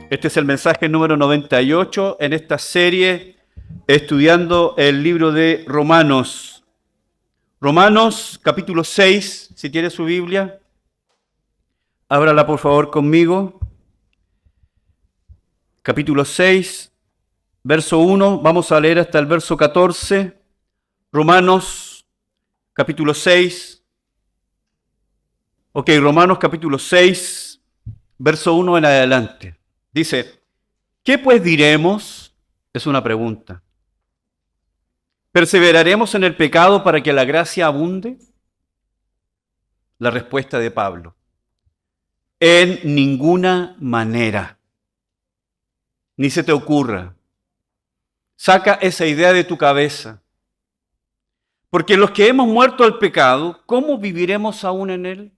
Este es el mensaje número 98 en esta serie estudiando el libro de Romanos. Romanos capítulo 6, si tiene su Biblia, ábrala por favor conmigo. Capítulo 6, verso 1, vamos a leer hasta el verso 14. Romanos capítulo 6. Romanos capítulo 6, verso 1 en adelante. Dice, ¿qué pues diremos? Es una pregunta. ¿Perseveraremos en el pecado para que la gracia abunde? La respuesta de Pablo. En ninguna manera. Ni se te ocurra. Saca esa idea de tu cabeza. Porque los que hemos muerto al pecado, ¿cómo viviremos aún en él?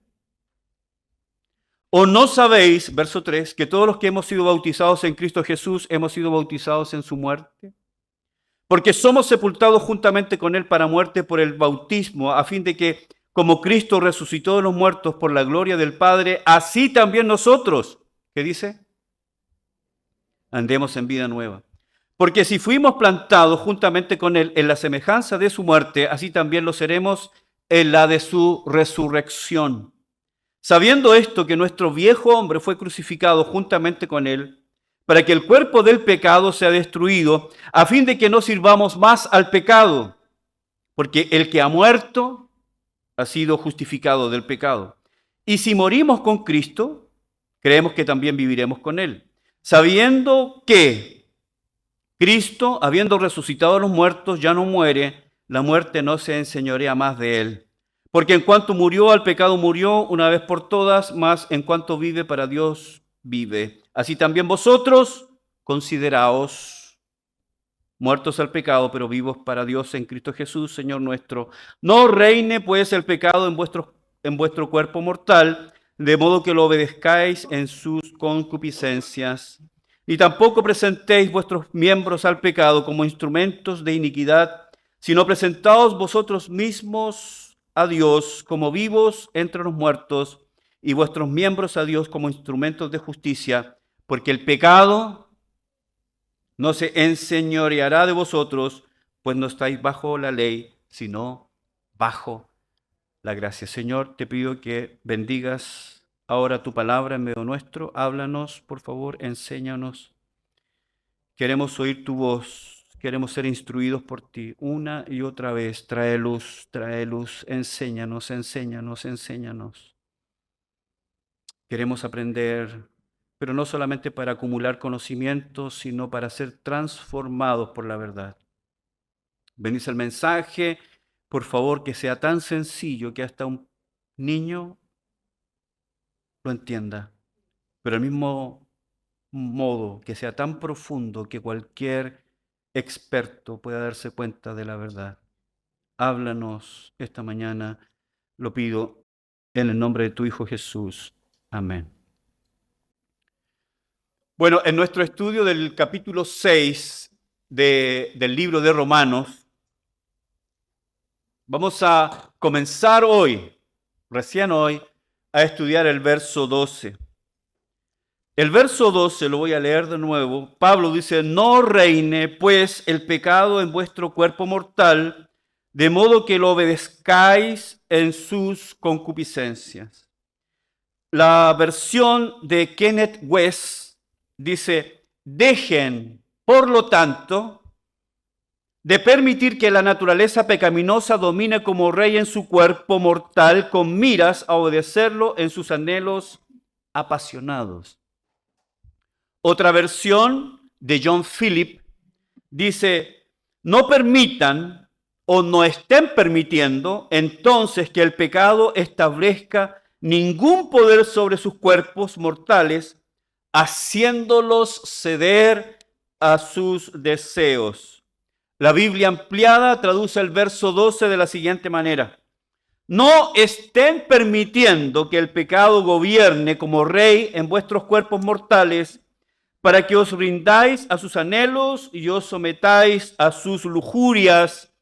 ¿O no sabéis, verso 3, que todos los que hemos sido bautizados en Cristo Jesús hemos sido bautizados en su muerte? Porque somos sepultados juntamente con él para muerte por el bautismo, a fin de que, como Cristo resucitó de los muertos por la gloria del Padre, así también nosotros, ¿qué dice? Andemos en vida nueva. Porque si fuimos plantados juntamente con él en la semejanza de su muerte, así también lo seremos en la de su resurrección. Sabiendo esto, que nuestro viejo hombre fue crucificado juntamente con él, para que el cuerpo del pecado sea destruido, a fin de que no sirvamos más al pecado, porque el que ha muerto ha sido justificado del pecado. Y si morimos con Cristo, creemos que también viviremos con él, sabiendo que Cristo, habiendo resucitado a los muertos, ya no muere, la muerte no se enseñorea más de él. Porque en cuanto murió al pecado murió una vez por todas, mas en cuanto vive para Dios vive. Así también vosotros consideraos muertos al pecado, pero vivos para Dios en Cristo Jesús, Señor nuestro. No reine pues el pecado en vuestro cuerpo mortal, de modo que lo obedezcáis en sus concupiscencias. Ni tampoco presentéis vuestros miembros al pecado como instrumentos de iniquidad, sino presentaos vosotros mismos a Dios como vivos entre los muertos y vuestros miembros a Dios como instrumentos de justicia, porque el pecado no se enseñoreará de vosotros, pues no estáis bajo la ley, sino bajo la gracia. Señor, te pido que bendigas ahora tu palabra en medio nuestro. Háblanos, por favor, enséñanos. Queremos oír tu voz. Queremos ser instruidos por ti una y otra vez. Trae luz, enséñanos, enséñanos, enséñanos. Queremos aprender, pero no solamente para acumular conocimientos, sino para ser transformados por la verdad. Bendice el mensaje, por favor, que sea tan sencillo que hasta un niño lo entienda, pero al mismo modo que sea tan profundo que cualquier experto pueda darse cuenta de la verdad. Háblanos esta mañana, lo pido en el nombre de tu Hijo Jesús. Amén. Bueno, en nuestro estudio del capítulo 6 del libro de Romanos, vamos a comenzar hoy, recién hoy, a estudiar el verso 12. El verso 12 lo voy a leer de nuevo. Pablo dice, no reine pues el pecado en vuestro cuerpo mortal, de modo que lo obedezcáis en sus concupiscencias. La versión de Kenneth West dice, dejen, por lo tanto, de permitir que la naturaleza pecaminosa domine como rey en su cuerpo mortal con miras a obedecerlo en sus anhelos apasionados. Otra versión de John Philip dice, no permitan o no estén permitiendo entonces que el pecado establezca ningún poder sobre sus cuerpos mortales, haciéndolos ceder a sus deseos. La Biblia ampliada traduce el verso 12 de la siguiente manera. No estén permitiendo que el pecado gobierne como rey en vuestros cuerpos mortales, para que os rindáis a sus anhelos y os sometáis a sus lujurias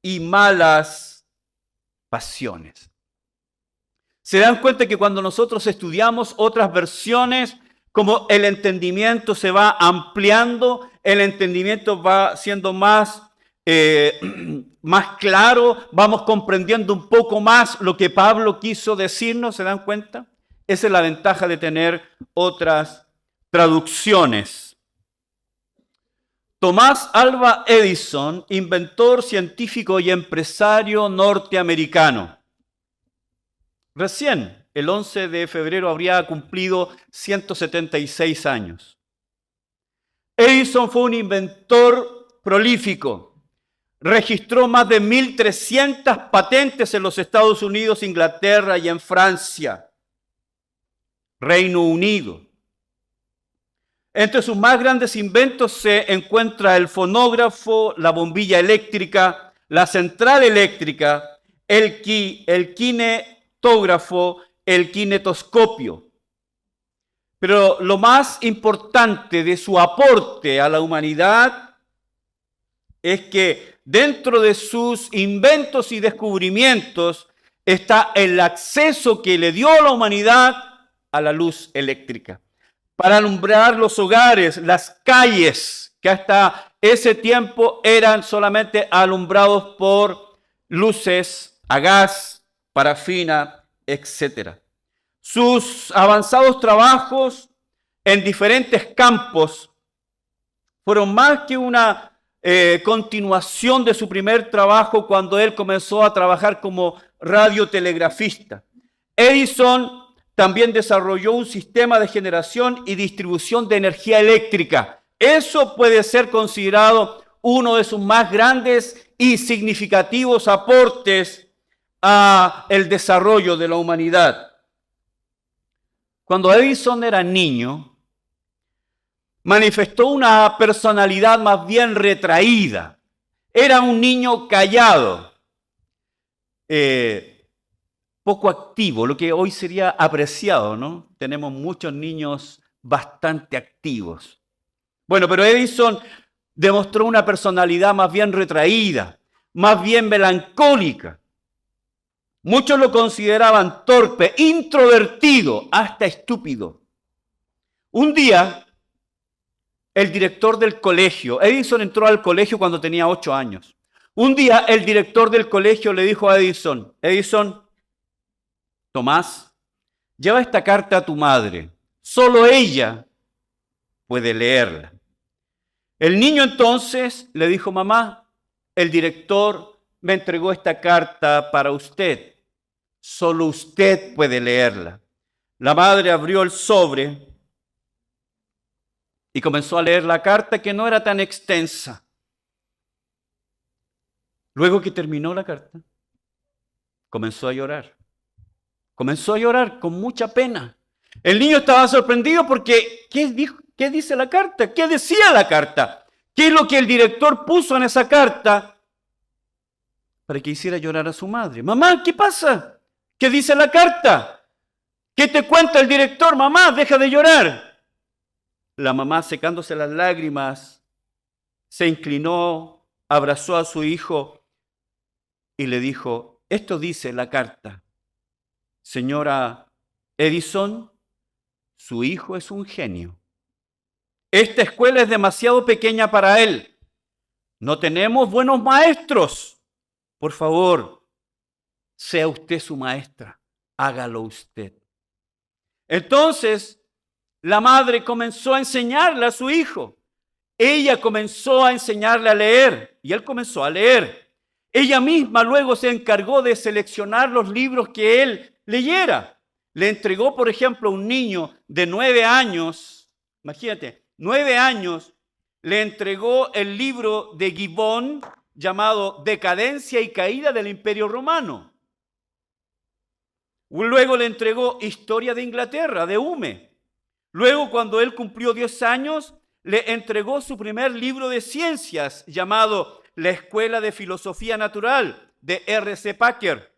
y malas pasiones. Se dan cuenta que cuando nosotros estudiamos otras versiones, como el entendimiento se va ampliando, el entendimiento va siendo más, más claro, vamos comprendiendo un poco más lo que Pablo quiso decirnos, ¿se dan cuenta? Esa es la ventaja de tener otras traducciones. Tomás Alva Edison, inventor, científico y empresario norteamericano. Recién, el 11 de febrero, habría cumplido 176 años. Edison fue un inventor prolífico. Registró más de 1.300 patentes en los Estados Unidos, Inglaterra y en Francia, Reino Unido. Entre sus más grandes inventos se encuentra el fonógrafo, la bombilla eléctrica, la central eléctrica, el kinetógrafo, el kinetoscopio. Pero lo más importante de su aporte a la humanidad es que dentro de sus inventos y descubrimientos está el acceso que le dio a la humanidad a la luz eléctrica, para alumbrar los hogares, las calles, que hasta ese tiempo eran solamente alumbrados por luces a gas, parafina, etc. Sus avanzados trabajos en diferentes campos fueron más que una continuación de su primer trabajo cuando él comenzó a trabajar como radiotelegrafista. Edison también desarrolló un sistema de generación y distribución de energía eléctrica. Eso puede ser considerado uno de sus más grandes y significativos aportes al desarrollo de la humanidad. Cuando Edison era niño, manifestó una personalidad más bien retraída. Era un niño callado, poco activo, lo que hoy sería apreciado, ¿no? Tenemos muchos niños bastante activos. Bueno, pero Edison demostró una personalidad más bien retraída, más bien melancólica. Muchos lo consideraban torpe, introvertido, hasta estúpido. Un día, el director del colegio, Edison entró al colegio cuando tenía 8 años. Un día, el director del colegio le dijo a Edison, Edison, Tomás, lleva esta carta a tu madre. Solo ella puede leerla. El niño entonces le dijo, mamá, el director me entregó esta carta para usted. Solo usted puede leerla. La madre abrió el sobre y comenzó a leer la carta, que no era tan extensa. Luego que terminó la carta, comenzó a llorar. Comenzó a llorar con mucha pena. El niño estaba sorprendido porque ¿qué dice la carta? ¿Qué decía la carta? ¿Qué es lo que el director puso en esa carta para que hiciera llorar a su madre? Mamá, ¿qué pasa? ¿Qué dice la carta? ¿Qué te cuenta el director? Mamá, deja de llorar. La mamá, secándose las lágrimas, se inclinó, abrazó a su hijo y le dijo, esto dice la carta. Señora Edison, su hijo es un genio. Esta escuela es demasiado pequeña para él. No tenemos buenos maestros. Por favor, sea usted su maestra. Hágalo usted. Entonces, la madre comenzó a enseñarle a su hijo. Ella comenzó a enseñarle a leer y él comenzó a leer. Ella misma luego se encargó de seleccionar los libros que él leyera. Le entregó, por ejemplo, a un niño de 9 años, imagínate, 9 años, le entregó el libro de Gibbon llamado Decadencia y Caída del Imperio Romano. Luego le entregó Historia de Inglaterra, de Hume. Luego, cuando él cumplió 10 años, le entregó su primer libro de ciencias llamado La Escuela de Filosofía Natural, de R.C. Packer.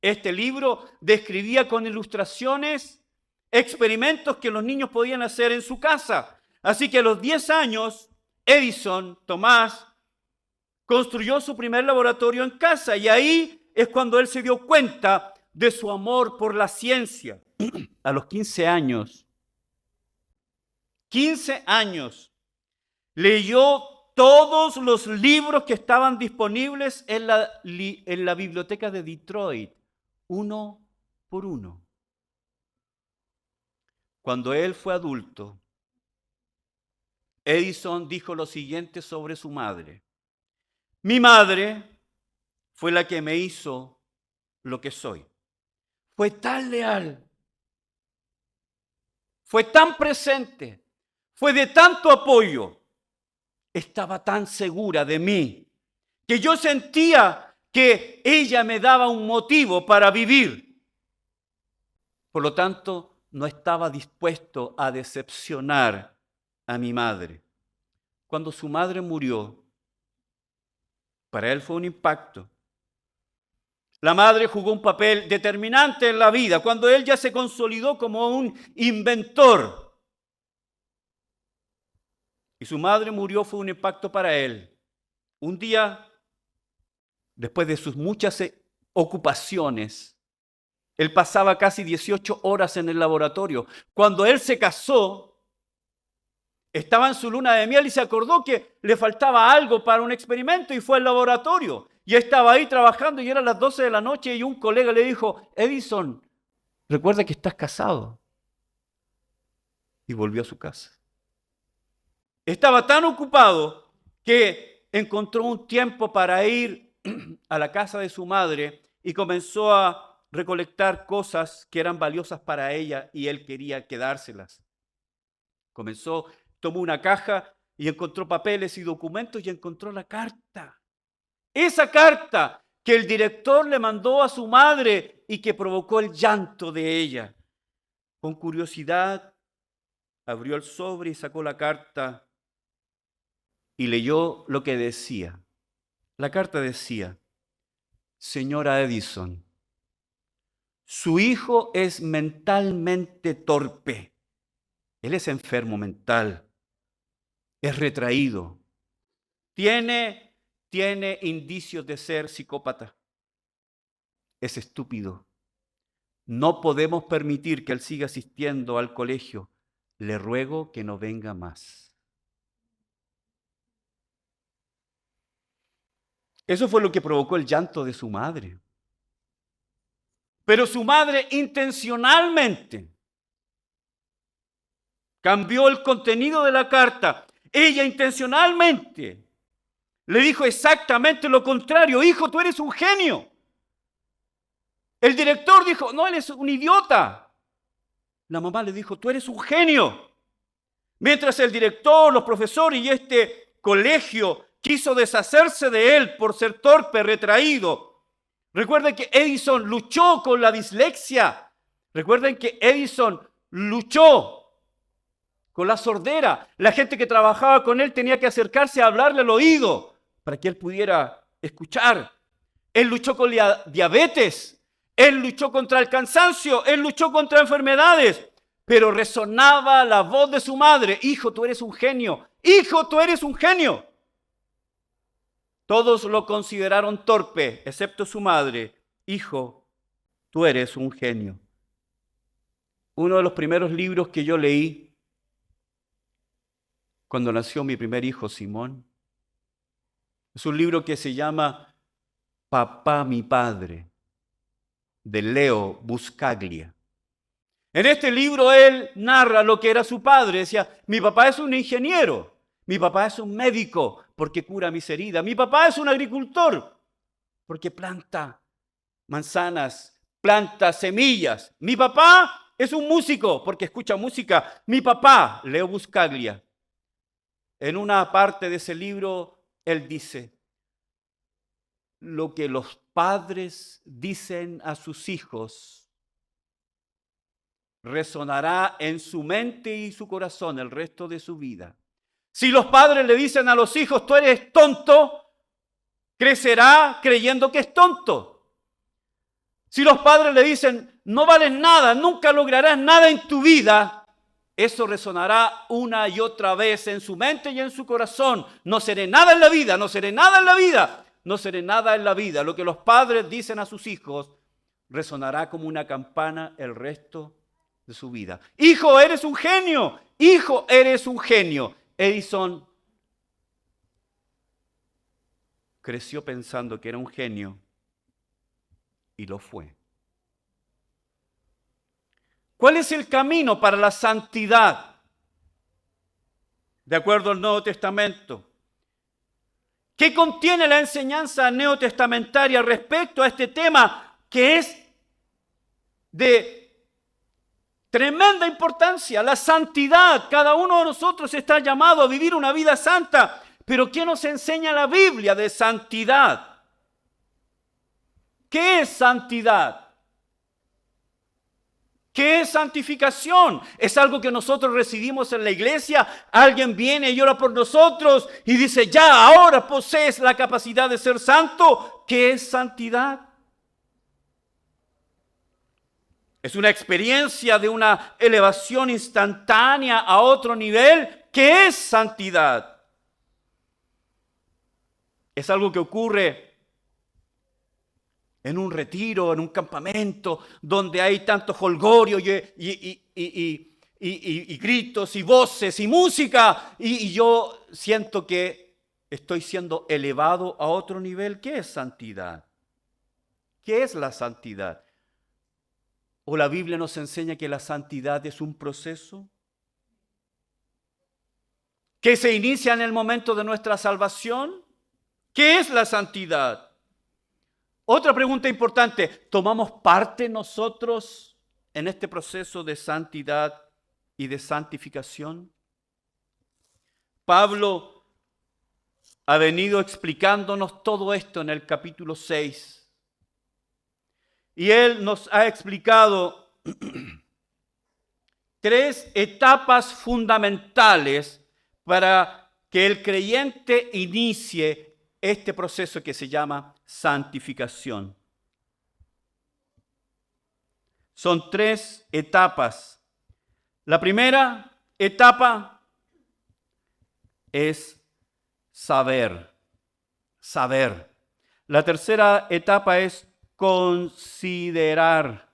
Este libro describía con ilustraciones experimentos que los niños podían hacer en su casa. Así que a los 10 años, Edison, Tomás, construyó su primer laboratorio en casa y ahí es cuando él se dio cuenta de su amor por la ciencia. A los 15 años, 15 años, leyó todos los libros que estaban disponibles en la biblioteca de Detroit, uno por uno. Cuando él fue adulto, Edison dijo lo siguiente sobre su madre: mi madre fue la que me hizo lo que soy. Fue tan leal, fue tan presente, fue de tanto apoyo, estaba tan segura de mí, que yo sentía que ella me daba un motivo para vivir. Por lo tanto, no estaba dispuesto a decepcionar a mi madre. Cuando su madre murió, para él fue un impacto. La madre jugó un papel determinante en la vida, cuando él ya se consolidó como un inventor. Y su madre murió, fue un impacto para él. Un día, después de sus muchas ocupaciones, él pasaba casi 18 horas en el laboratorio. Cuando él se casó, estaba en su luna de miel y se acordó que le faltaba algo para un experimento y fue al laboratorio. Y estaba ahí trabajando y eran las 12 de la noche y un colega le dijo: Edison, recuerda que estás casado. Y volvió a su casa. Estaba tan ocupado que encontró un tiempo para ir a la casa de su madre y comenzó a recolectar cosas que eran valiosas para ella y él quería quedárselas. Tomó una caja y encontró papeles y documentos y encontró la carta. Esa carta que el director le mandó a su madre y que provocó el llanto de ella. Con curiosidad, abrió el sobre y sacó la carta y leyó lo que decía. La carta decía: señora Edison, su hijo es mentalmente torpe. Él es enfermo mental. Es retraído. Tiene indicios de ser psicópata. Es estúpido. No podemos permitir que él siga asistiendo al colegio. Le ruego que no venga más. Eso fue lo que provocó el llanto de su madre. Pero su madre intencionalmente cambió el contenido de la carta. Ella intencionalmente le dijo exactamente lo contrario: hijo, tú eres un genio. El director dijo: no, él es un idiota. La mamá le dijo: tú eres un genio. Mientras el director, los profesores y este colegio quiso deshacerse de él por ser torpe, retraído. Recuerden que Edison luchó con la dislexia. Recuerden que Edison luchó con la sordera. La gente que trabajaba con él tenía que acercarse a hablarle al oído para que él pudiera escuchar. Él luchó con la diabetes. Él luchó contra el cansancio. Él luchó contra enfermedades. Pero resonaba la voz de su madre: hijo, tú eres un genio. Hijo, tú eres un genio. Todos lo consideraron torpe, excepto su madre. Hijo, tú eres un genio. Uno de los primeros libros que yo leí cuando nació mi primer hijo, Simón, es un libro que se llama Papá, mi padre, de Leo Buscaglia. En este libro él narra lo que era su padre. Decía: mi papá es un ingeniero, mi papá es un médico porque cura mis heridas, mi papá es un agricultor porque planta manzanas, planta semillas, mi papá es un músico porque escucha música. Mi papá, Leo Buscaglia, en una parte de ese libro, él dice: lo que los padres dicen a sus hijos resonará en su mente y su corazón el resto de su vida. Si los padres le dicen a los hijos: tú eres tonto, crecerá creyendo que es tonto. Si los padres le dicen: no vales nada, nunca lograrás nada en tu vida, eso resonará una y otra vez en su mente y en su corazón. No seré nada en la vida, no seré nada en la vida, no seré nada en la vida. Lo que los padres dicen a sus hijos resonará como una campana el resto de su vida. Hijo, eres un genio. Hijo, eres un genio. Edison creció pensando que era un genio y lo fue. ¿Cuál es el camino para la santidad? De acuerdo al Nuevo Testamento. ¿Qué contiene la enseñanza neotestamentaria respecto a este tema que es de tremenda importancia? La santidad. Cada uno de nosotros está llamado a vivir una vida santa. Pero ¿qué nos enseña la Biblia de santidad? ¿Qué es santidad? ¿Qué es santificación? ¿Es algo que nosotros recibimos en la iglesia? Alguien viene y ora por nosotros y dice, ya, ahora posees la capacidad de ser santo. ¿Qué es santidad? Es una experiencia de una elevación instantánea a otro nivel. ¿Qué es santidad? Es algo que ocurre en un retiro, en un campamento, donde hay tanto jolgorio y gritos y voces y música, y yo siento que estoy siendo elevado a otro nivel. ¿Qué es santidad? ¿Qué es la santidad? ¿O la Biblia nos enseña que la santidad es un proceso que se inicia en el momento de nuestra salvación? ¿Qué es la santidad? Otra pregunta importante, ¿tomamos parte nosotros en este proceso de santidad y de santificación? Pablo ha venido explicándonos todo esto en el capítulo 6. Y él nos ha explicado 3 etapas fundamentales para que el creyente inicie este proceso que se llama santificación. Son 3 etapas. La primera etapa es saber. La tercera etapa es considerar.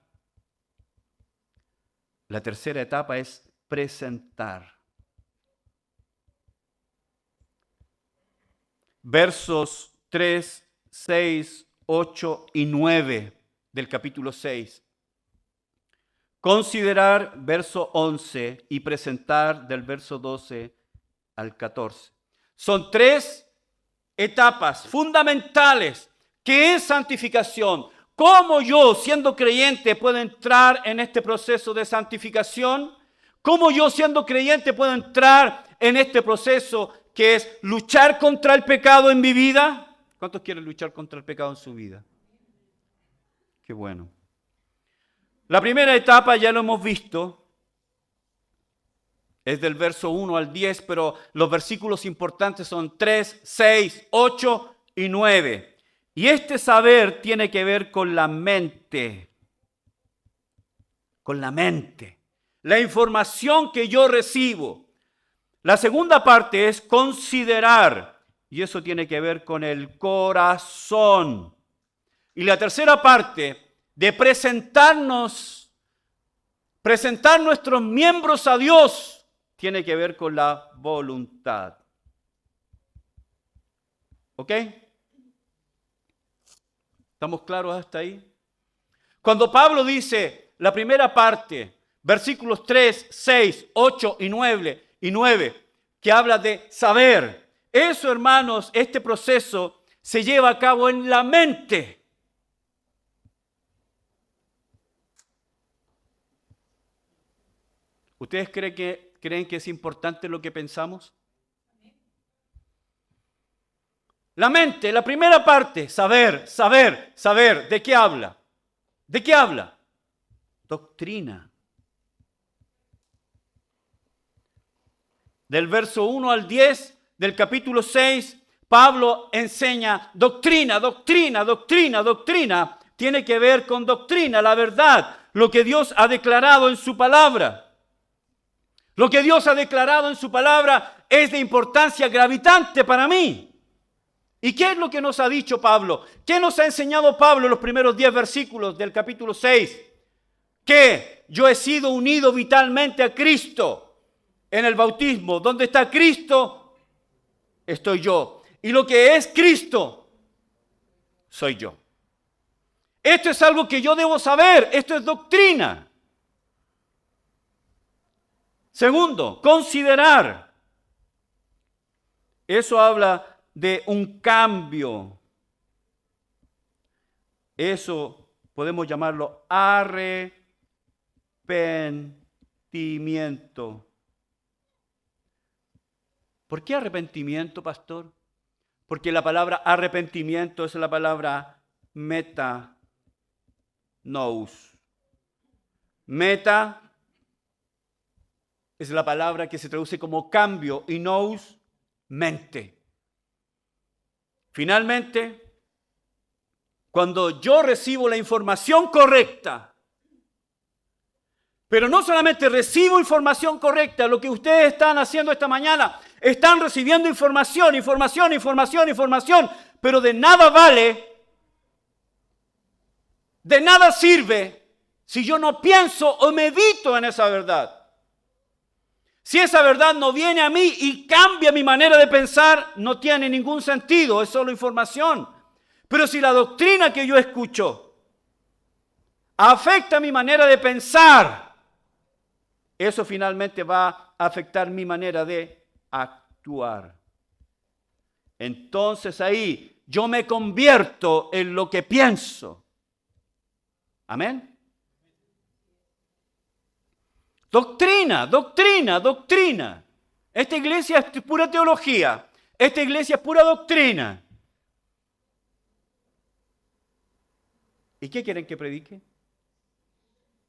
La tercera etapa es presentar. Versos 3, 6, 8 y 9 del capítulo 6. Considerar, verso 11, y presentar del verso 12 al 14. Son 3 etapas fundamentales. ¿Qué es santificación? ¿Cómo yo, siendo creyente, puedo entrar en este proceso de santificación? ¿Cómo yo, siendo creyente, puedo entrar en este proceso que es luchar contra el pecado en mi vida? ¿Cuántos quieren luchar contra el pecado en su vida? Qué bueno. La primera etapa ya lo hemos visto. Es del verso 1 al 10, pero los versículos importantes son 3, 6, 8 y 9. Y este saber tiene que ver con la mente. Con la mente. La información que yo recibo. La segunda parte es considerar. Y eso tiene que ver con el corazón. Y la tercera parte de presentar nuestros miembros a Dios, tiene que ver con la voluntad. ¿Ok? ¿Estamos claros hasta ahí? Cuando Pablo dice la primera parte, versículos 3, 6, 8 y 9, que habla de saber, eso, hermanos, este proceso se lleva a cabo en la mente. ¿Ustedes creen que es importante lo que pensamos? La mente, la primera parte, saber. ¿De qué habla? ¿De qué habla? Doctrina. Del verso 1 al 10 del capítulo 6, Pablo enseña doctrina. Tiene que ver con doctrina, la verdad, lo que Dios ha declarado en su palabra. Lo que Dios ha declarado en su palabra es de importancia gravitante para mí. ¿Y qué es lo que nos ha dicho Pablo? ¿Qué nos ha enseñado Pablo en los primeros 10 versículos del capítulo 6? que yo he sido unido vitalmente a Cristo en el bautismo. Donde está Cristo, estoy yo. Y lo que es Cristo, soy yo. Esto es algo que yo debo saber. Esto es doctrina. Segundo, considerar. Eso habla de un cambio. Eso podemos llamarlo arrepentimiento. ¿Por qué arrepentimiento, pastor? Porque la palabra arrepentimiento es la palabra meta. Nous. Meta es la palabra que se traduce como cambio y nous, mente. Finalmente, cuando yo recibo la información correcta, pero no solamente recibo información correcta, lo que ustedes están haciendo esta mañana, están recibiendo información, pero de nada vale, de nada sirve si yo no pienso o medito en esa verdad. Si esa verdad no viene a mí y cambia mi manera de pensar, no tiene ningún sentido, es solo información. Pero si la doctrina que yo escucho afecta mi manera de pensar, eso finalmente va a afectar mi manera de actuar. Entonces ahí yo me convierto en lo que pienso. Amén. Doctrina, doctrina, doctrina. Esta iglesia es pura teología. Esta iglesia es pura doctrina. ¿Y qué quieren que predique?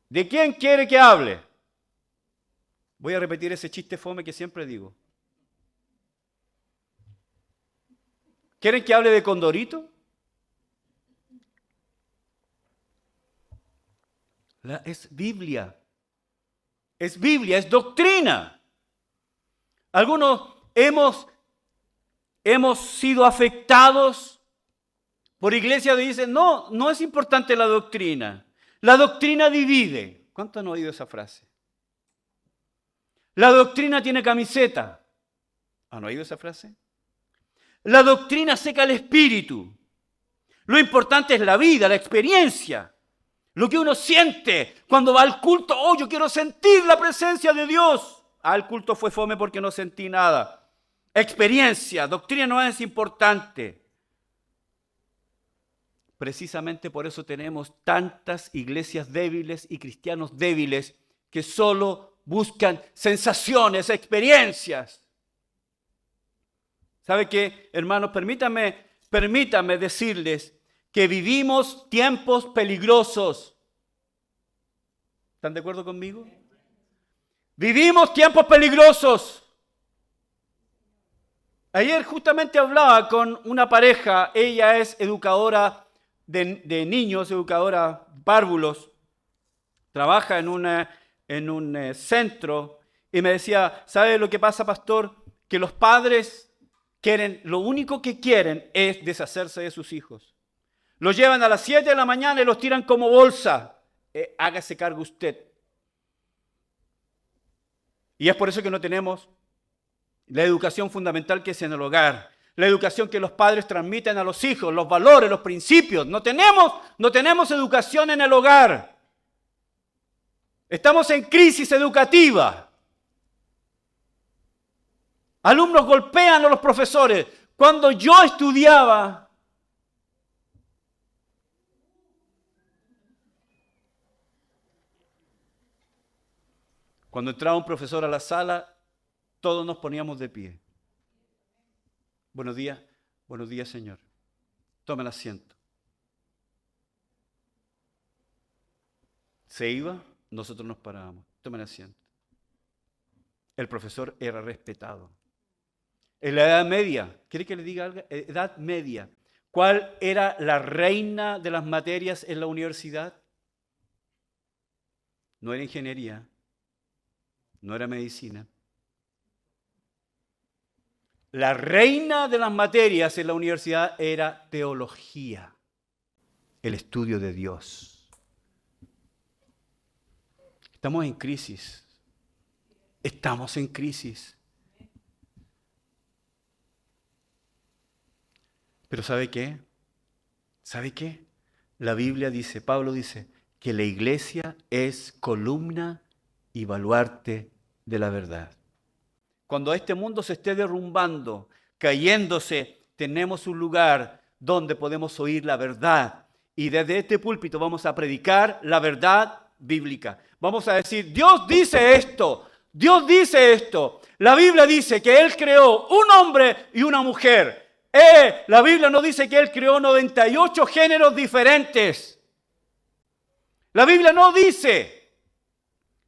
¿De quién quiere que hable? Voy a repetir ese chiste fome que siempre digo. ¿Quieren que hable de Condorito? Es Biblia. Es Biblia, es doctrina. Algunos hemos sido afectados por iglesias que dicen, no es importante la doctrina. La doctrina divide. ¿Cuántos han oído esa frase? La doctrina tiene camiseta. ¿Han oído esa frase? La doctrina seca el espíritu. Lo importante es la vida, la experiencia. Lo que uno siente cuando va al culto. Oh, yo quiero sentir la presencia de Dios. El culto fue fome porque no sentí nada. Experiencia, doctrina no es importante. Precisamente por eso tenemos tantas iglesias débiles y cristianos débiles que solo buscan sensaciones, experiencias. ¿Sabe qué, hermanos? Permítanme decirles que vivimos tiempos peligrosos. ¿Están de acuerdo conmigo? Vivimos tiempos peligrosos. Ayer justamente hablaba con una pareja, ella es educadora de niños, educadora párvulos, trabaja en un centro y me decía, ¿sabe lo que pasa, pastor? Que los padres lo único que quieren es deshacerse de sus hijos. Los llevan a las 7 de la mañana y los tiran como bolsa. Hágase cargo usted. Y es por eso que no tenemos la educación fundamental que es en el hogar. La educación que los padres transmiten a los hijos, los valores, los principios. No tenemos educación en el hogar. Estamos en crisis educativa. Alumnos golpean a los profesores. Cuando yo estudiaba, cuando entraba un profesor a la sala, todos nos poníamos de pie. Buenos días, señor. Tome el asiento. Se iba, nosotros nos parábamos. Tome el asiento. El profesor era respetado. En la Edad Media, ¿quiere que le diga algo? Edad Media. ¿Cuál era la reina de las materias en la universidad? No era ingeniería, no era medicina. La reina de las materias en la universidad era teología, el estudio de Dios. Estamos en crisis. Estamos en crisis. Pero ¿sabe qué? ¿Sabe qué? La Biblia dice, Pablo dice, que la iglesia es columna y baluarte de la verdad. Cuando este mundo se esté derrumbando, cayéndose, tenemos un lugar donde podemos oír la verdad. Y desde este púlpito vamos a predicar la verdad bíblica. Vamos a decir, Dios dice esto, Dios dice esto. La Biblia dice que Él creó un hombre y una mujer. La Biblia no dice que Él creó 98 géneros diferentes. La Biblia no dice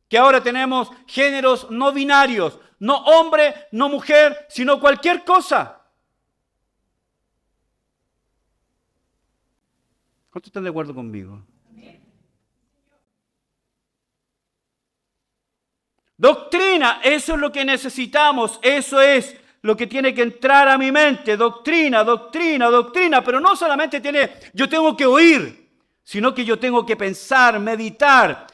que ahora tenemos géneros no binarios, no hombre, no mujer, sino cualquier cosa. ¿Cuántos están de acuerdo conmigo? Doctrina, eso es lo que necesitamos, eso es lo que tiene que entrar a mi mente. Doctrina, doctrina, doctrina, pero no solamente yo tengo que oír, sino que yo tengo que pensar, meditar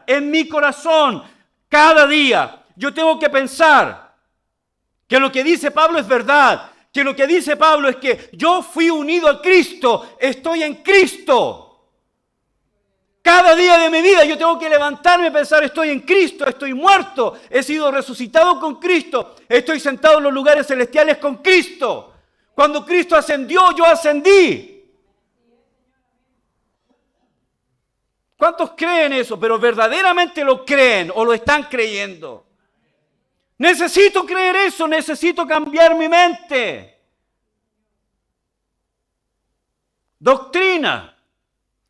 en mi corazón cada día. Yo tengo que pensar que lo que dice Pablo es verdad, que lo que dice Pablo es que yo fui unido a Cristo, estoy en Cristo. Cada día de mi vida yo tengo que levantarme y pensar, estoy en Cristo, estoy muerto, he sido resucitado con Cristo, estoy sentado en los lugares celestiales con Cristo. Cuando Cristo ascendió, yo ascendí. ¿Cuántos creen eso? Pero verdaderamente lo creen o lo están creyendo. Necesito creer eso, necesito cambiar mi mente. Doctrina.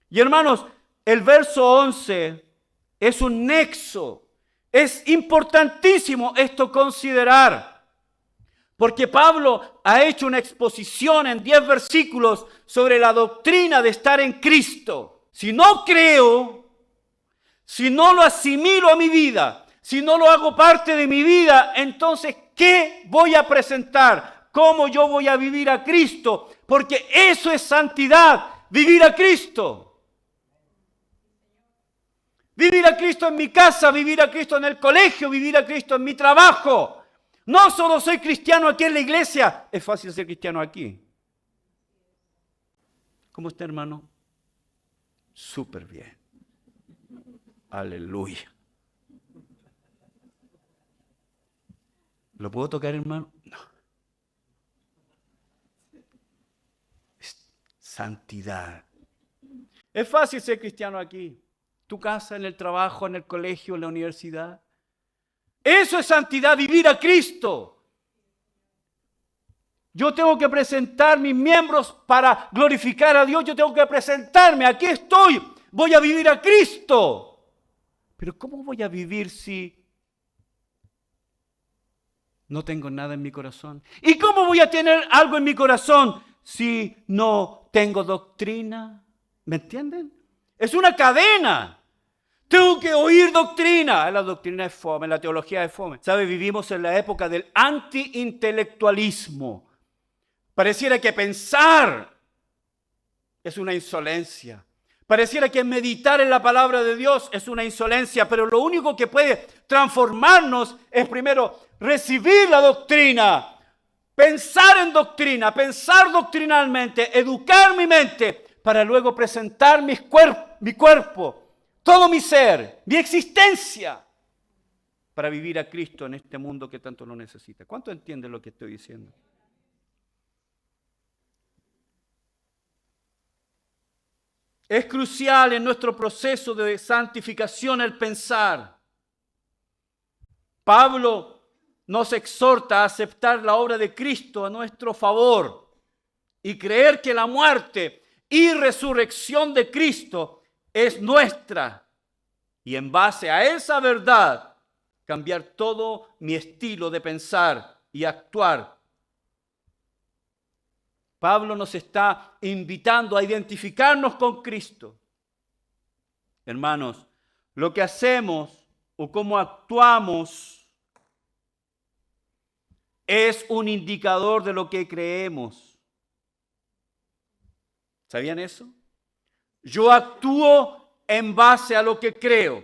Y hermanos, el verso 11 es un nexo. Es importantísimo esto considerar. Porque Pablo ha hecho una exposición en 10 versículos sobre la doctrina de estar en Cristo. Si no creo, si no lo asimilo a mi vida, si no lo hago parte de mi vida, entonces, ¿qué voy a presentar? ¿Cómo yo voy a vivir a Cristo? Porque eso es santidad, vivir a Cristo. Vivir a Cristo en mi casa, vivir a Cristo en el colegio, vivir a Cristo en mi trabajo. No solo soy cristiano aquí en la iglesia, es fácil ser cristiano aquí. ¿Cómo está, hermano? Súper bien. Aleluya. ¿Lo puedo tocar, hermano? No. Es santidad. Es fácil ser cristiano aquí. Tu casa, en el trabajo, en el colegio, en la universidad. Eso es santidad, vivir a Cristo. Yo tengo que presentar mis miembros para glorificar a Dios. Yo tengo que presentarme. Aquí estoy. Voy a vivir a Cristo. Pero ¿cómo voy a vivir si no tengo nada en mi corazón? ¿Y cómo voy a tener algo en mi corazón si no tengo doctrina? ¿Me entienden? Es una cadena. Tengo que oír doctrina. La doctrina es fome, la teología es fome. ¿Sabe? Vivimos en la época del anti-intelectualismo. Pareciera que pensar es una insolencia. Pareciera que meditar en la palabra de Dios es una insolencia, pero lo único que puede transformarnos es primero recibir la doctrina, pensar en doctrina, pensar doctrinalmente, educar mi mente, para luego presentar mi cuerpo, todo mi ser, mi existencia, para vivir a Cristo en este mundo que tanto lo necesita. ¿Cuánto entienden lo que estoy diciendo? Es crucial en nuestro proceso de santificación el pensar. Pablo nos exhorta a aceptar la obra de Cristo a nuestro favor y creer que la muerte y resurrección de Cristo es nuestra. Y en base a esa verdad, cambiar todo mi estilo de pensar y actuar. Pablo nos está invitando a identificarnos con Cristo. Hermanos, lo que hacemos o cómo actuamos es un indicador de lo que creemos. ¿Sabían eso? Yo actúo en base a lo que creo.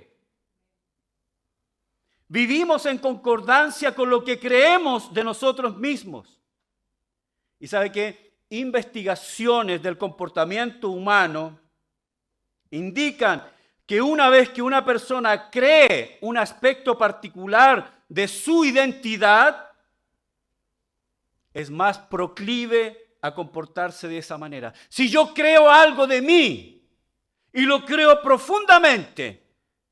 Vivimos en concordancia con lo que creemos de nosotros mismos. Y sabe que investigaciones del comportamiento humano indican que una vez que una persona cree un aspecto particular de su identidad, es más proclive a comportarse de esa manera. Si yo creo algo de mí y lo creo profundamente,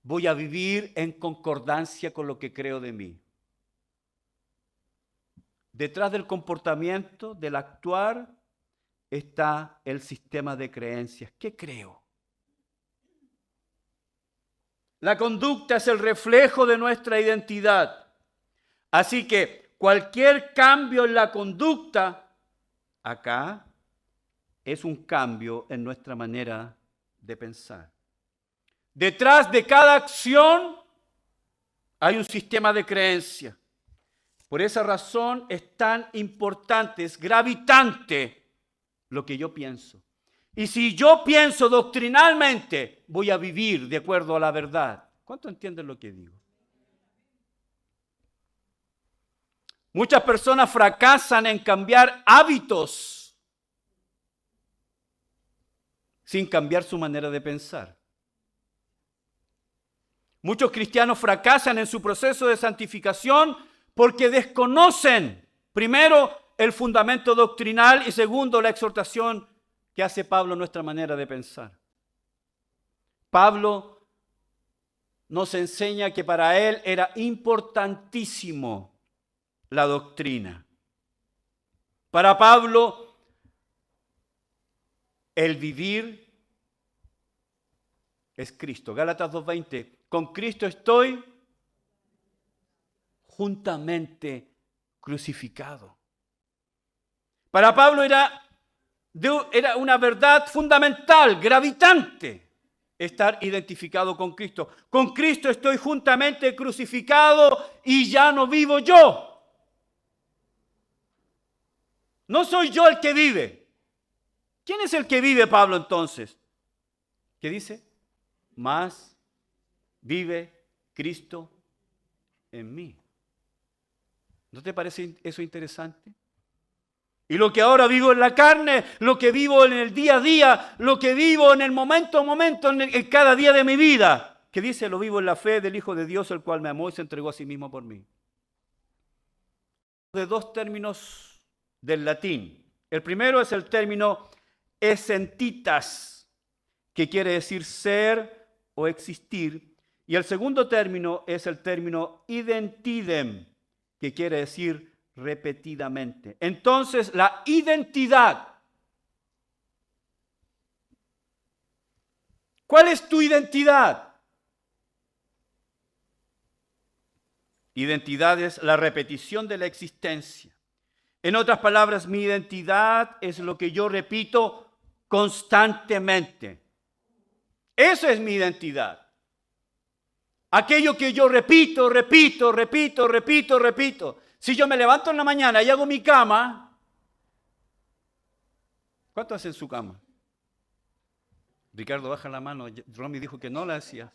voy a vivir en concordancia con lo que creo de mí. Detrás del comportamiento, del actuar, está el sistema de creencias. ¿Qué creo? La conducta es el reflejo de nuestra identidad. Así que cualquier cambio en la conducta, acá, es un cambio en nuestra manera de pensar. Detrás de cada acción hay un sistema de creencia. Por esa razón es tan importante, es gravitante lo que yo pienso. Y si yo pienso doctrinalmente, voy a vivir de acuerdo a la verdad. ¿Cuánto entienden lo que digo? Muchas personas fracasan en cambiar hábitos sin cambiar su manera de pensar. Muchos cristianos fracasan en su proceso de santificación porque desconocen, primero, el fundamento doctrinal y segundo, la exhortación que hace Pablo a nuestra manera de pensar. Pablo nos enseña que para él era importantísimo la doctrina. Para Pablo, el vivir es Cristo. Gálatas 2:20. Con Cristo estoy juntamente crucificado. Para Pablo era una verdad fundamental, gravitante, estar identificado con Cristo. Con Cristo estoy juntamente crucificado y ya no vivo yo. No soy yo el que vive. ¿Quién es el que vive, Pablo, entonces? ¿Qué dice? Más vive Cristo en mí. ¿No te parece eso interesante? Y lo que ahora vivo en la carne, lo que vivo en el día a día, lo que vivo en el momento a momento, en cada día de mi vida, que dice, lo vivo en la fe del Hijo de Dios, el cual me amó y se entregó a sí mismo por mí. De dos términos del latín. El primero es el término essentitas, que quiere decir ser o existir. Y el segundo término es el término identidem, que quiere decir repetidamente. Entonces, la identidad. ¿Cuál es tu identidad? Identidad es la repetición de la existencia. En otras palabras, mi identidad es lo que yo repito constantemente. Eso es mi identidad. Aquello que yo repito. Si yo me levanto en la mañana y hago mi cama, ¿cuánto hacen su cama? Ricardo, baja la mano. Romy dijo que no la hacías.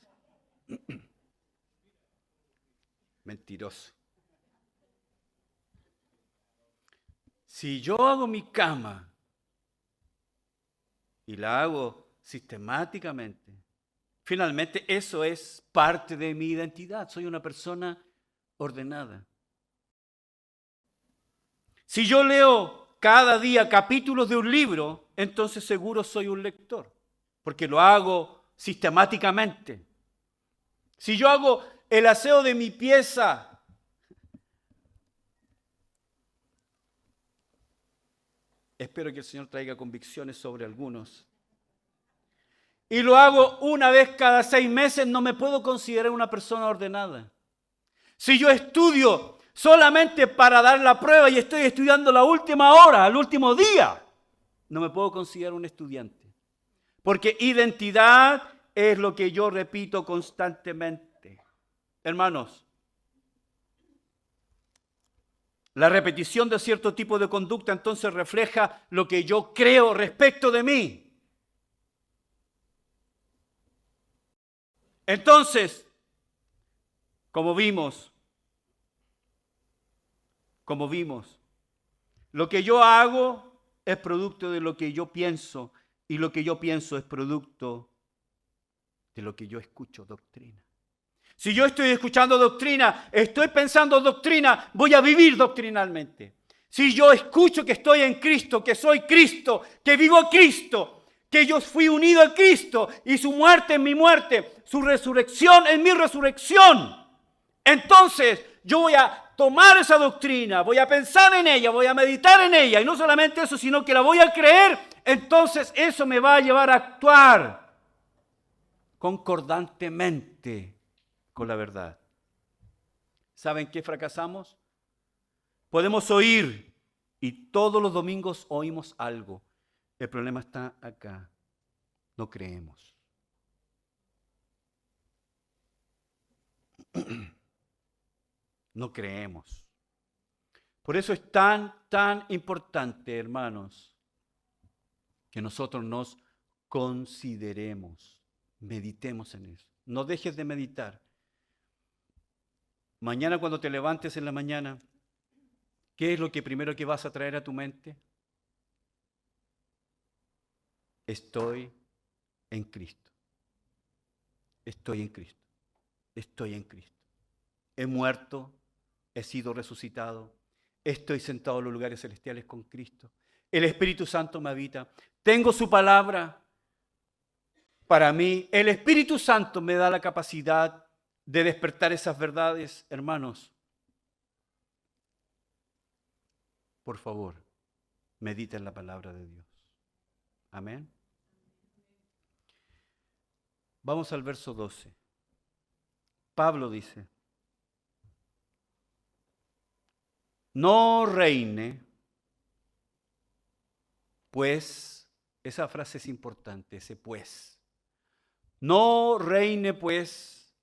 Mentiroso. Si yo hago mi cama y la hago sistemáticamente, finalmente eso es parte de mi identidad. Soy una persona ordenada. Si yo leo cada día capítulos de un libro, entonces seguro soy un lector, porque lo hago sistemáticamente. Si yo hago el aseo de mi pieza, espero que el Señor traiga convicciones sobre algunos, y lo hago una vez cada 6 meses, no me puedo considerar una persona ordenada. Si yo estudio solamente para dar la prueba y estoy estudiando la última hora, el último día, no me puedo considerar un estudiante. Porque identidad es lo que yo repito constantemente. Hermanos, la repetición de cierto tipo de conducta entonces refleja lo que yo creo respecto de mí. Entonces, como vimos, como vimos. Lo que yo hago es producto de lo que yo pienso y lo que yo pienso es producto de lo que yo escucho, doctrina. Si yo estoy escuchando doctrina, estoy pensando doctrina, voy a vivir doctrinalmente. Si yo escucho que estoy en Cristo, que soy Cristo, que vivo a Cristo, que yo fui unido a Cristo y su muerte en mi muerte, su resurrección en mi resurrección, entonces yo voy a tomar esa doctrina, voy a pensar en ella, voy a meditar en ella y no solamente eso, sino que la voy a creer, entonces eso me va a llevar a actuar concordantemente con la verdad. ¿Saben qué fracasamos? Podemos oír y todos los domingos oímos algo. El problema está acá. No creemos. No creemos. Por eso es tan importante, hermanos, que nosotros nos consideremos, meditemos en eso. No dejes de meditar. Mañana cuando te levantes en la mañana, ¿qué es lo que primero que vas a traer a tu mente? Estoy en Cristo. Estoy en Cristo. Estoy en Cristo. He muerto, he sido resucitado, estoy sentado en los lugares celestiales con Cristo. El Espíritu Santo me habita. Tengo su palabra para mí. El Espíritu Santo me da la capacidad de despertar esas verdades, hermanos. Por favor, medita en la palabra de Dios. Amén. Vamos al verso 12. Pablo dice, no reine, pues, esa frase es importante, ese pues. No reine, pues,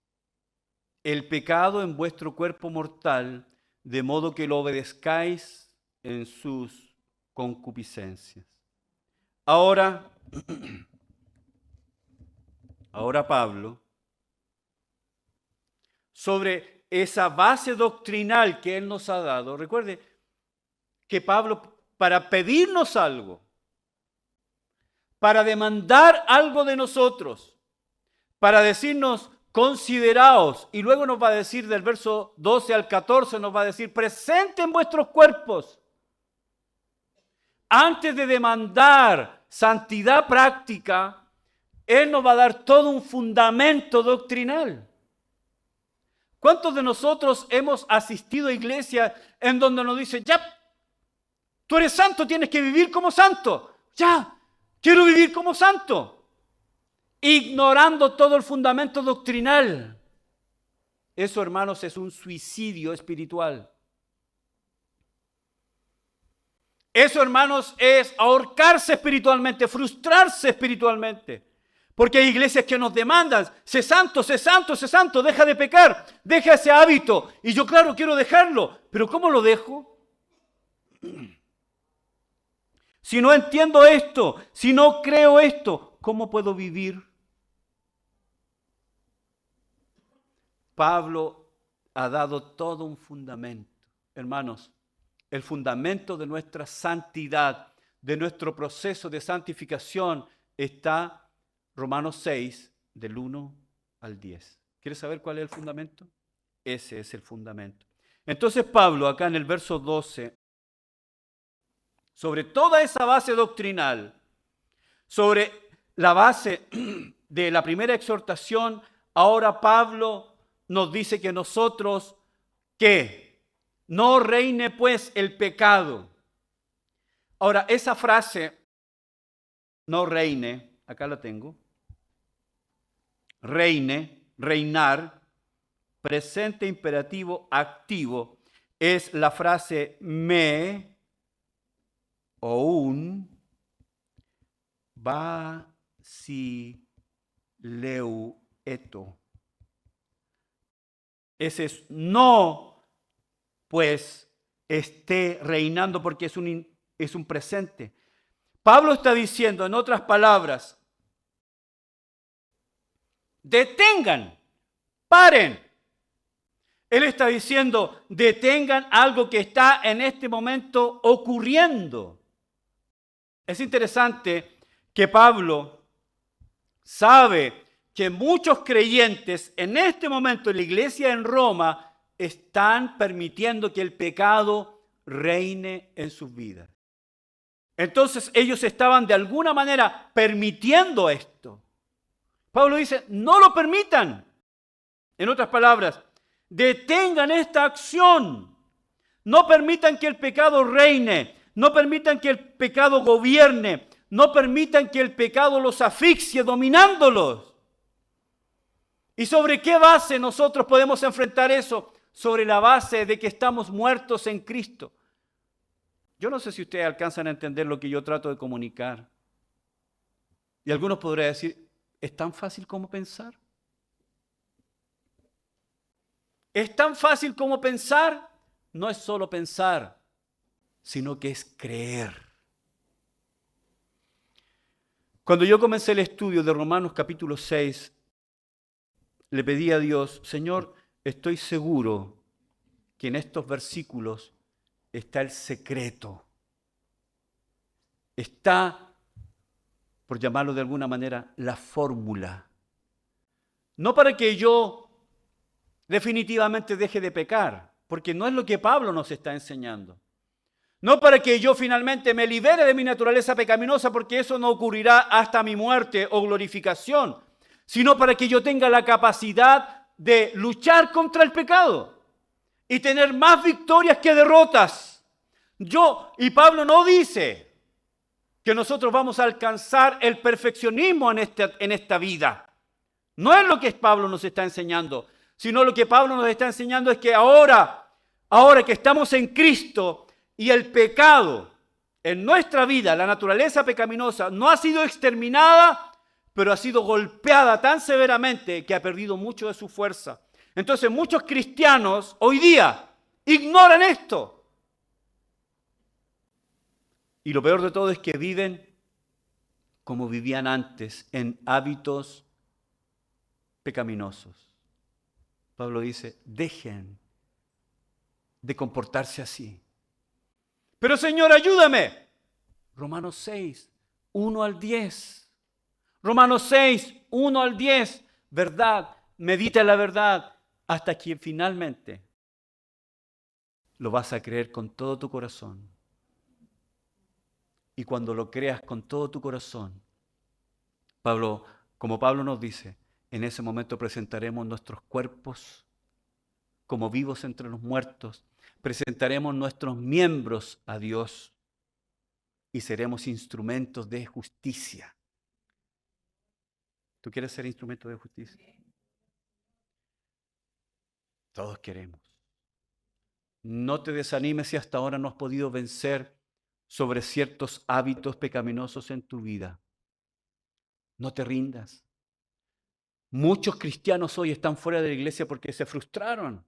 el pecado en vuestro cuerpo mortal, de modo que lo obedezcáis en sus concupiscencias. Ahora Pablo, sobre esa base doctrinal que él nos ha dado, recuerde que Pablo, para pedirnos algo, para demandar algo de nosotros, para decirnos, consideraos, y luego nos va a decir del verso 12 al 14, nos va a decir, presenten vuestros cuerpos. Antes de demandar santidad práctica, Él nos va a dar todo un fundamento doctrinal. ¿Cuántos de nosotros hemos asistido a iglesias en donde nos dicen, ya, tú eres santo, tienes que vivir como santo? Ya, quiero vivir como santo. Ignorando todo el fundamento doctrinal. Eso, hermanos, es un suicidio espiritual. Eso, hermanos, es ahorcarse espiritualmente, frustrarse espiritualmente. Porque hay iglesias que nos demandan, sé santo, sé santo, sé santo, deja de pecar, deja ese hábito. Y yo, claro, quiero dejarlo, pero ¿cómo lo dejo? Si no entiendo esto, si no creo esto, ¿cómo puedo vivir? Pablo ha dado todo un fundamento. Hermanos, el fundamento de nuestra santidad, de nuestro proceso de santificación, está Romanos 6, del 1 al 10. ¿Quieres saber cuál es el fundamento? Ese es el fundamento. Entonces Pablo, acá en el verso 12, sobre toda esa base doctrinal, sobre la base de la primera exhortación, ahora Pablo nos dice que nosotros, ¿qué? No reine pues el pecado. Ahora, esa frase, no reine, acá la tengo. Reine, reinar, presente imperativo activo, es la frase me o un basileueto. Ese es no, pues, esté reinando porque es un presente. Pablo está diciendo, en otras palabras, detengan, paren. Él está diciendo, detengan algo que está en este momento ocurriendo. Es interesante que Pablo sabe que muchos creyentes en este momento en la iglesia en Roma están permitiendo que el pecado reine en sus vidas. Entonces ellos estaban de alguna manera permitiendo esto. Pablo dice, no lo permitan. En otras palabras, detengan esta acción. No permitan que el pecado reine. No permitan que el pecado gobierne. No permitan que el pecado los asfixie dominándolos. ¿Y sobre qué base nosotros podemos enfrentar eso? Sobre la base de que estamos muertos en Cristo. Yo no sé si ustedes alcanzan a entender lo que yo trato de comunicar. Y algunos podrían decir, ¿es tan fácil como pensar? ¿Es tan fácil como pensar? No es solo pensar, sino que es creer. Cuando yo comencé el estudio de Romanos capítulo 6, le pedí a Dios, Señor, estoy seguro que en estos versículos está el secreto. Está, por llamarlo de alguna manera, la fórmula. No para que yo definitivamente deje de pecar, porque no es lo que Pablo nos está enseñando. No para que yo finalmente me libere de mi naturaleza pecaminosa, porque eso no ocurrirá hasta mi muerte o glorificación, sino para que yo tenga la capacidad de luchar contra el pecado y tener más victorias que derrotas. Y Pablo no dice que nosotros vamos a alcanzar el perfeccionismo en esta vida. No es lo que Pablo nos está enseñando, sino lo que Pablo nos está enseñando es que ahora que estamos en Cristo y el pecado en nuestra vida, la naturaleza pecaminosa, no ha sido exterminada, pero ha sido golpeada tan severamente que ha perdido mucho de su fuerza. Entonces muchos cristianos hoy día ignoran esto. Y lo peor de todo es que viven como vivían antes, en hábitos pecaminosos. Pablo dice, dejen de comportarse así. Pero Señor, ayúdame. Romanos 6, 1 al 10. Romanos 6, 1 al 10. Verdad, medita en la verdad hasta que finalmente lo vas a creer con todo tu corazón. Y cuando lo creas con todo tu corazón, como Pablo nos dice, en ese momento presentaremos nuestros cuerpos como vivos entre los muertos, presentaremos nuestros miembros a Dios y seremos instrumentos de justicia. ¿Tú quieres ser instrumento de justicia? Todos queremos. No te desanimes si hasta ahora no has podido vencer sobre ciertos hábitos pecaminosos en tu vida. No te rindas. Muchos cristianos hoy están fuera de la iglesia porque se frustraron.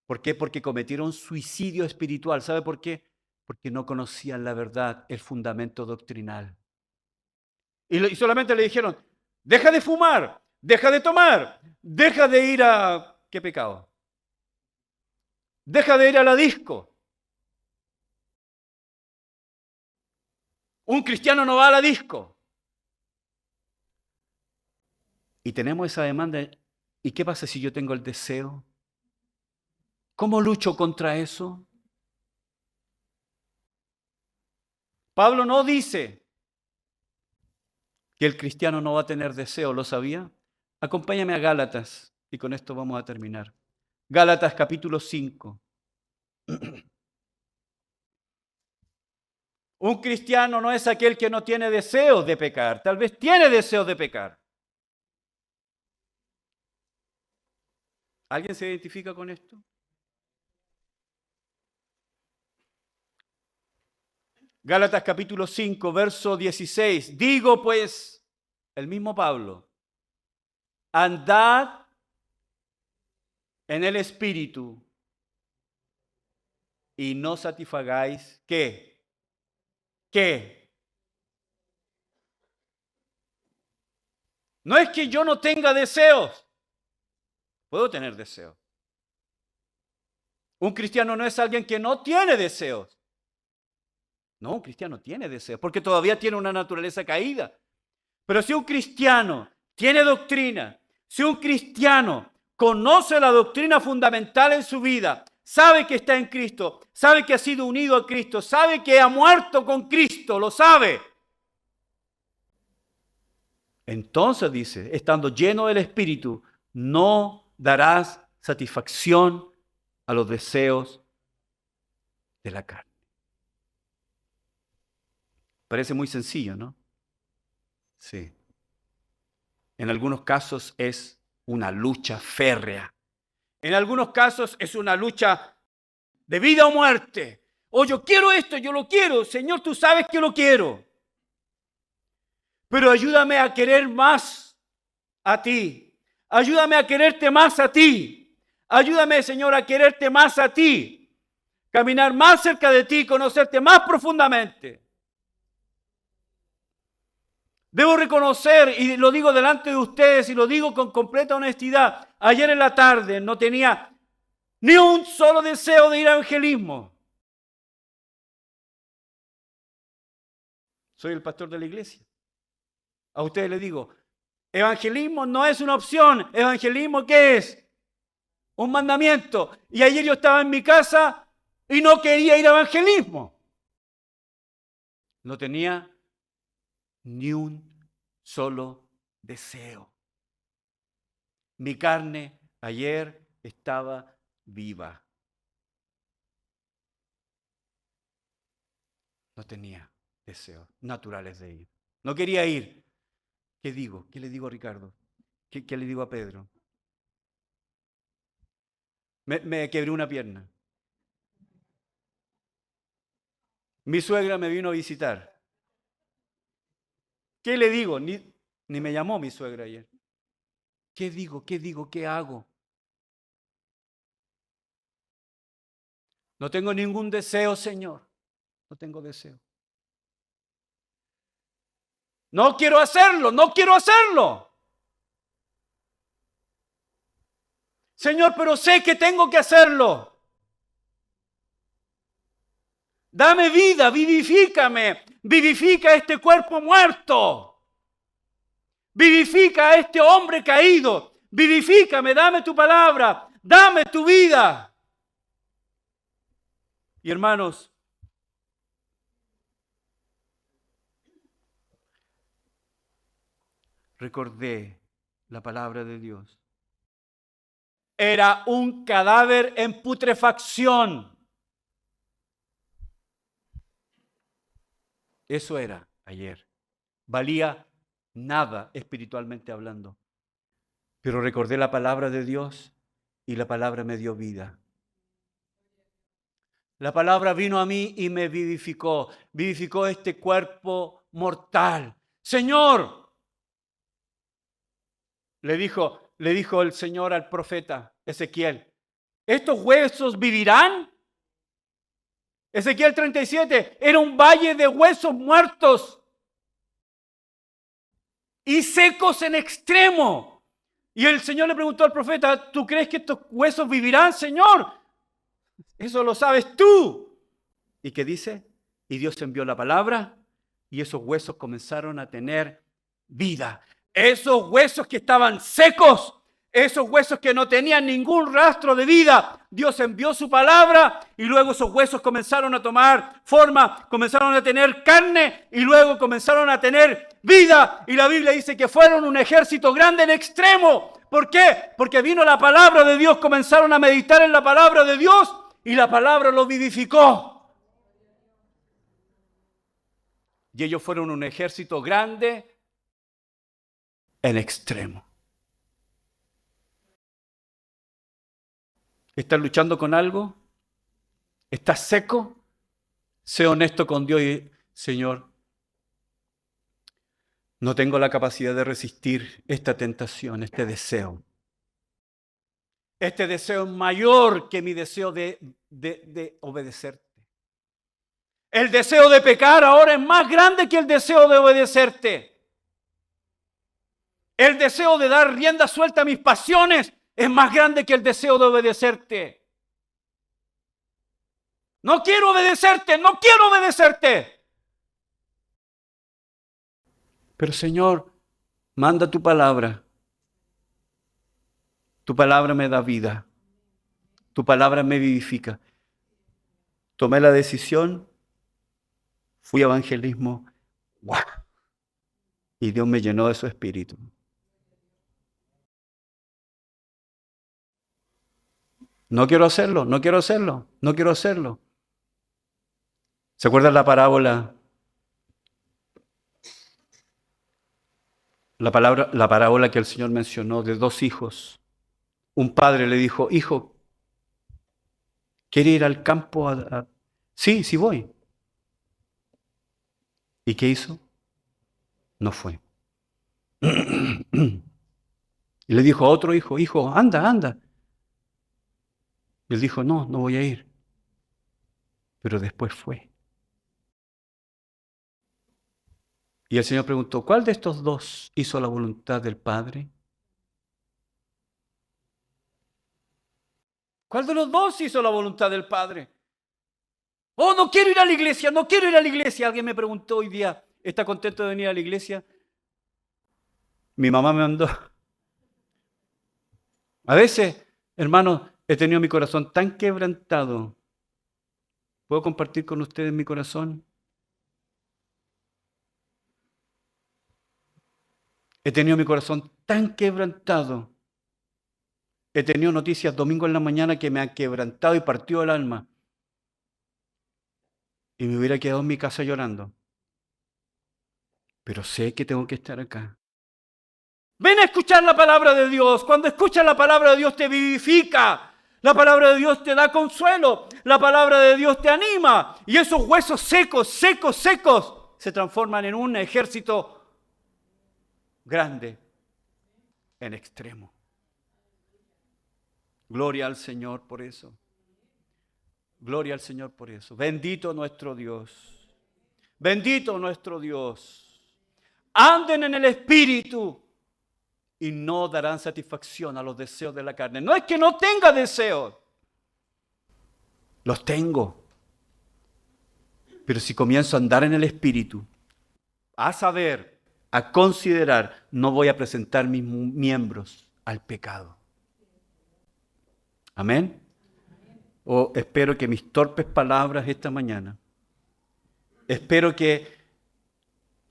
¿Por qué? Porque cometieron suicidio espiritual. ¿Sabe por qué? Porque no conocían la verdad, el fundamento doctrinal. Y solamente le dijeron, deja de fumar, deja de tomar, deja de ir a... ¿Qué pecado? Deja de ir a la disco. Un cristiano no va a la disco. Y tenemos esa demanda. ¿Y qué pasa si yo tengo el deseo? ¿Cómo lucho contra eso? Pablo no dice que el cristiano no va a tener deseo, ¿lo sabía? Acompáñame a Gálatas y con esto vamos a terminar. Gálatas capítulo 5. Un cristiano no es aquel que no tiene deseos de pecar, tal vez tiene deseos de pecar. ¿Alguien se identifica con esto? Gálatas capítulo 5, verso 16. Digo pues, el mismo Pablo, andad en el Espíritu y no satisfagáis, ¿qué? ¿Qué? No es que yo no tenga deseos. Puedo tener deseos. Un cristiano no es alguien que no tiene deseos. No, un cristiano tiene deseos, porque todavía tiene una naturaleza caída. Pero si un cristiano tiene doctrina, si un cristiano conoce la doctrina fundamental en su vida, sabe que está en Cristo, sabe que ha sido unido a Cristo, sabe que ha muerto con Cristo, lo sabe. Entonces dice, estando lleno del Espíritu, no darás satisfacción a los deseos de la carne. Parece muy sencillo, ¿no? Sí. En algunos casos es una lucha férrea. En algunos casos es una lucha de vida o muerte. O yo quiero esto, yo lo quiero. Señor, tú sabes que lo quiero. Pero ayúdame a querer más a ti. Ayúdame a quererte más a ti. Ayúdame, Señor, a quererte más a ti. Caminar más cerca de ti, conocerte más profundamente. Debo reconocer, y lo digo delante de ustedes, y lo digo con completa honestidad, ayer en la tarde no tenía ni un solo deseo de ir a evangelismo. Soy el pastor de la iglesia. A ustedes les digo, evangelismo no es una opción. ¿Evangelismo qué es? Un mandamiento. Y ayer yo estaba en mi casa y no quería ir a evangelismo. No tenía ni un solo deseo. Mi carne ayer estaba viva. No tenía deseos naturales de ir. No quería ir. ¿Qué digo? ¿Qué le digo a Ricardo? ¿Qué le digo a Pedro? Me quebré una pierna. Mi suegra me vino a visitar. ¿Qué le digo? Ni me llamó mi suegra ayer. ¿Qué digo? ¿Qué digo? ¿Qué hago? No tengo ningún deseo, Señor. No tengo deseo. No quiero hacerlo, no quiero hacerlo. Señor, pero sé que tengo que hacerlo. Dame vida, vivifícame. Vivifica este cuerpo muerto. Vivifica a este hombre caído. Vivifícame, dame tu palabra. Dame tu vida. Y hermanos, recordé la palabra de Dios. Era un cadáver en putrefacción. Eso era ayer. Valía nada espiritualmente hablando. Pero recordé la palabra de Dios y la palabra me dio vida. La palabra vino a mí y me vivificó. Vivificó este cuerpo mortal. Señor, le dijo el Señor al profeta Ezequiel, ¿estos huesos vivirán? Ezequiel 37, era un valle de huesos muertos y secos en extremo. Y el Señor le preguntó al profeta, ¿tú crees que estos huesos vivirán, Señor? Eso lo sabes tú. ¿Y qué dice? Y Dios envió la palabra y esos huesos comenzaron a tener vida. Esos huesos que estaban secos, esos huesos que no tenían ningún rastro de vida, Dios envió su palabra y luego esos huesos comenzaron a tomar forma, comenzaron a tener carne y luego comenzaron a tener vida. Y la Biblia dice que fueron un ejército grande en extremo. ¿Por qué? Porque vino la palabra de Dios, comenzaron a meditar en la palabra de Dios y la palabra los vivificó. Y ellos fueron un ejército grande en extremo. ¿Estás luchando con algo? ¿Estás seco? Sé honesto con Dios y, Señor, no tengo la capacidad de resistir esta tentación, este deseo. Este deseo es mayor que mi deseo de obedecerte. El deseo de pecar ahora es más grande que el deseo de obedecerte. El deseo de dar rienda suelta a mis pasiones es más grande que el deseo de obedecerte. No quiero obedecerte, no quiero obedecerte. Pero Señor, manda tu palabra. Tu palabra me da vida. Tu palabra me vivifica. Tomé la decisión, fui a evangelismo. ¡Guau! Y Dios me llenó de su espíritu. No quiero hacerlo, no quiero hacerlo, no quiero hacerlo. ¿Se acuerdan la parábola? La parábola que el Señor mencionó de dos hijos. Un padre le dijo, hijo, ¿quiere ir al campo Sí, sí voy. ¿Y qué hizo? No fue. Y le dijo a otro hijo, hijo, anda, anda. Y él dijo, no, no voy a ir. Pero después fue. Y el Señor preguntó, ¿cuál de estos dos hizo la voluntad del Padre? ¿Cuál de los dos hizo la voluntad del Padre? Oh, no quiero ir a la iglesia, no quiero ir a la iglesia. Alguien me preguntó hoy día, ¿está contento de venir a la iglesia? Mi mamá me mandó. A veces, hermanos, he tenido mi corazón tan quebrantado. ¿Puedo compartir con ustedes mi corazón? He tenido mi corazón tan quebrantado. He tenido noticias domingo en la mañana que me han quebrantado y partido el alma. Y me hubiera quedado en mi casa llorando. Pero sé que tengo que estar acá. Ven a escuchar la palabra de Dios. Cuando escuchas la palabra de Dios te vivifica. La palabra de Dios te da consuelo. La palabra de Dios te anima. Y esos huesos secos, secos, secos, se transforman en un ejército grande, en extremo. Gloria al Señor por eso. Gloria al Señor por eso. Bendito nuestro Dios. Bendito nuestro Dios. Anden en el Espíritu y no darán satisfacción a los deseos de la carne. No es que no tenga deseos. Los tengo. Pero si comienzo a andar en el Espíritu, a saber, a considerar, no voy a presentar mis miembros al pecado. Amén. Espero que mis torpes palabras esta mañana, espero que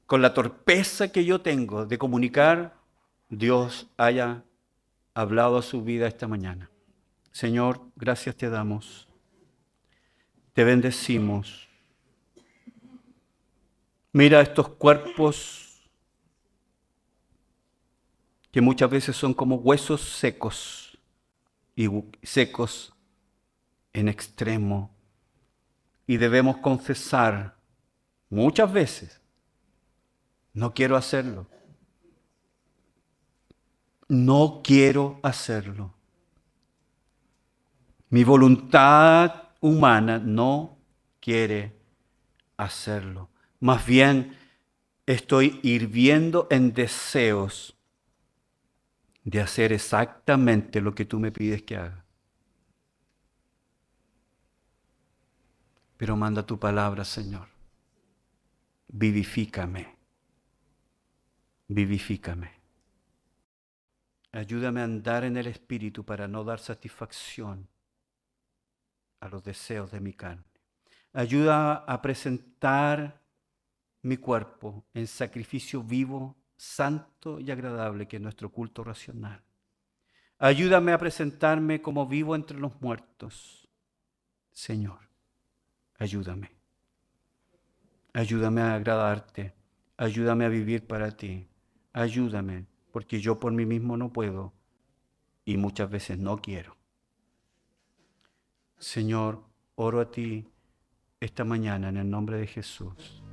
con la torpeza que yo tengo de comunicar, Dios haya hablado a su vida esta mañana. Señor, gracias te damos. Te bendecimos. Mira estos cuerpos que muchas veces son como huesos secos y secos en extremo. Y debemos confesar muchas veces, no quiero hacerlo. No quiero hacerlo. Mi voluntad humana no quiere hacerlo. Más bien estoy hirviendo en deseos de hacer exactamente lo que tú me pides que haga. Pero manda tu palabra, Señor. Vivifícame. Vivifícame. Ayúdame a andar en el Espíritu para no dar satisfacción a los deseos de mi carne. Ayuda a presentar mi cuerpo en sacrificio vivo, santo y agradable, que es nuestro culto racional. Ayúdame a presentarme como vivo entre los muertos. Señor, ayúdame. Ayúdame a agradarte. Ayúdame a vivir para ti. Ayúdame, porque yo por mí mismo no puedo y muchas veces no quiero. Señor, oro a ti esta mañana en el nombre de Jesús.